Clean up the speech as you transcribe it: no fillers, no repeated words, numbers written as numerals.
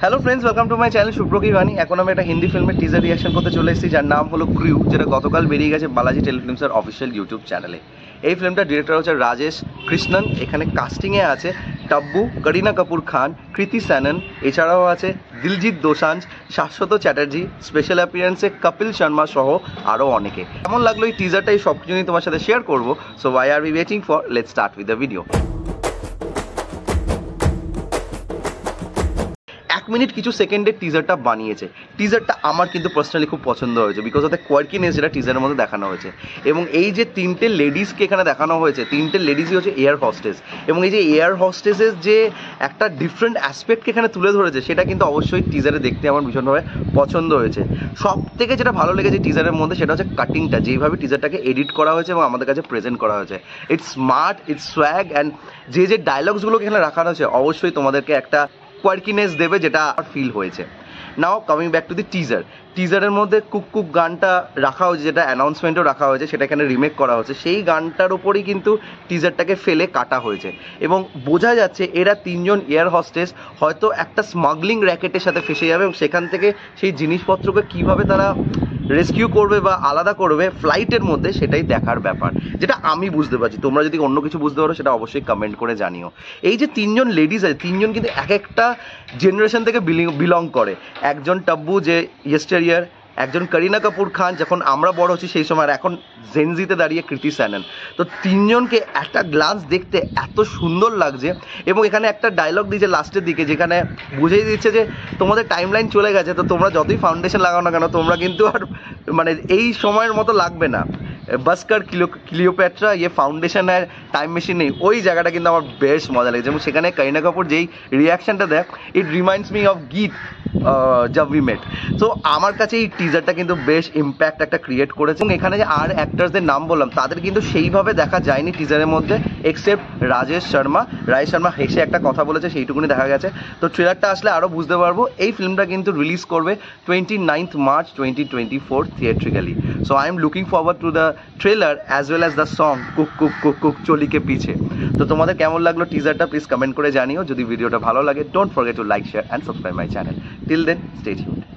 Hello friends, welcome to my channel Shubhra কি বাণী। এখন আমি একটা হিন্দি ফিল্মের টিজার রিয়াকশন করতে চলে এসেছি, যার নাম হলো ক্রিউ, যেটা গতকাল বেরিয়ে গেছে বালাজি টেলিফিল্মসের অফিসিয়াল ইউটিউব চ্যানেলে। এই ফিল্মটার ডিরেক্টর হচ্ছে রাজেশ কৃষ্ণন। এখানে কাস্টিংয়ে আছে টাব্বু, করিনা কাপুর খান, কৃতি স্যানন, এছাড়াও আছে দিলজিৎ দোসাঞ্জ, শাশ্বত চ্যাটার্জি, স্পেশাল অ্যাপিয়ারেন্সে কপিল শর্মা সহ আরও অনেকে। কেমন লাগলো এই টিজারটা, এই সব কিছু নিয়ে তোমার সাথে শেয়ার করবো। So why are we waiting for, let's start with the video. 1 minute কিছু সেকেন্ডের টিজারটা বানিয়েছে। টিজারটা আমার কিন্তু পার্সোনালি খুব পছন্দ হয়েছে, বিকজ অফ দ্য কোয়ার্কিনেস যেটা টিজারের মধ্যে দেখানো হয়েছে। এবং এই যে 3টে লেডিসকে এখানে দেখানো হয়েছে, 3টে লেডিসই হচ্ছে এয়ার হোস্টেস। এবং এই যে এয়ার হোস্টেসের যে একটা ডিফারেন্ট অ্যাসপেক্টকে এখানে তুলে ধরেছে, সেটা কিন্তু অবশ্যই টিজারে দেখতে আমার ভীষণভাবে পছন্দ হয়েছে। সব থেকে যেটা ভালো লেগেছে টিজারের মধ্যে, সেটা হচ্ছে কাটিংটা, যেইভাবে টিজারটাকে এডিট করা হয়েছে এবং আমাদের কাছে প্রেজেন্ট করা হয়েছে। It's smart, it's swag, and যে ডায়লগসগুলোকে এখানে রাখানো হয়েছে অবশ্যই তোমাদেরকে একটা কোয়ার্কিনেস দেবে, যেটা ফিল হয়েছে। Now coming back to the টিজারের মধ্যে কুক কুক গানটা রাখা হয়েছে, যেটা অ্যানাউন্সমেন্টও রাখা হয়েছে, সেটা এখানে রিমেক করা হয়েছে। সেই গানটার উপরেই কিন্তু টিজারটাকে ফেলে কাটা হয়েছে এবং বোঝা যাচ্ছে এরা 3জন এয়ার হোস্টেস হয়তো একটা স্মাগলিং র্যাকেটের সাথে ফেসে যাবে এবং সেখান থেকে সেই জিনিসপত্রকে কীভাবে তারা রেস্কিউ করবে বা আলাদা করবে ফ্লাইটের মধ্যে, সেটাই দেখার ব্যাপার, যেটা আমি বুঝতে পারছি। তোমরা যদি অন্য কিছু বুঝতে পারো সেটা অবশ্যই কমেন্ট করে জানিও। এই যে 3জন লেডিস আছে, 3জন কিন্তু এক একটা জেনারেশন থেকে বিলং করে। একজন টাব্বু, যে ইয়েস্টারিয়ার, একজন করিনা কাপুর খান যখন আমরা বড় হচ্ছি সেই সময়, আর এখন জেনজিতে দাঁড়িয়ে কৃতি স্যানন। তো 3জনকে একটা গ্লান্স দেখতে এত সুন্দর লাগছে। এবং এখানে একটা ডায়লগ দিয়েছে লাস্টের দিকে, যেখানে বুঝিয়ে দিচ্ছে যে তোমাদের টাইম লাইন চলে গেছে, তো তোমরা যতই ফাউন্ডেশন লাগাও না কেন, তোমরা কিন্তু আর মানে এই সময়ের মতো লাগবে না। বাস্কার ক্লিওপ্যাট্রা ইয়ে ফাউন্ডেশন আর টাইম মেশিন নেই, ওই জায়গাটা কিন্তু আমার বেশ মজা লেগেছে। এবং সেখানে করিনা কাপুর যেই রিয়াকশানটা দেয়, ইট রিমাইন্ডস মি অফ গীত জব উই মেট। তো আমার কাছে এই টিজারটা কিন্তু বেশ ইম্প্যাক্ট একটা ক্রিয়েট করেছে। এবং এখানে যে আর অ্যাক্টার্সদের নাম বললাম, তাদের কিন্তু সেইভাবে দেখা যায়নি টিজারের মধ্যে, এক্সেপ্ট রাজেশ শর্মা হেসে একটা কথা বলেছে, সেইটুকুনি দেখা গেছে। তো ট্রেলারটা আসলে আরও বুঝতে পারবো। এই ফিল্মটা কিন্তু রিলিজ করবে 29th March 2024 theatrically. So I am looking forward to the trailer as well as the song কুক কুক কুক কুক চলিকে পিছে। তো তোমাদের কেমন লাগলো টিজারটা, প্লিজ কমেন্ট করে জানিও। যদি ভিডিওটা ভালো লাগে, don't forget to like, share and subscribe my channel. Till then, stay tuned.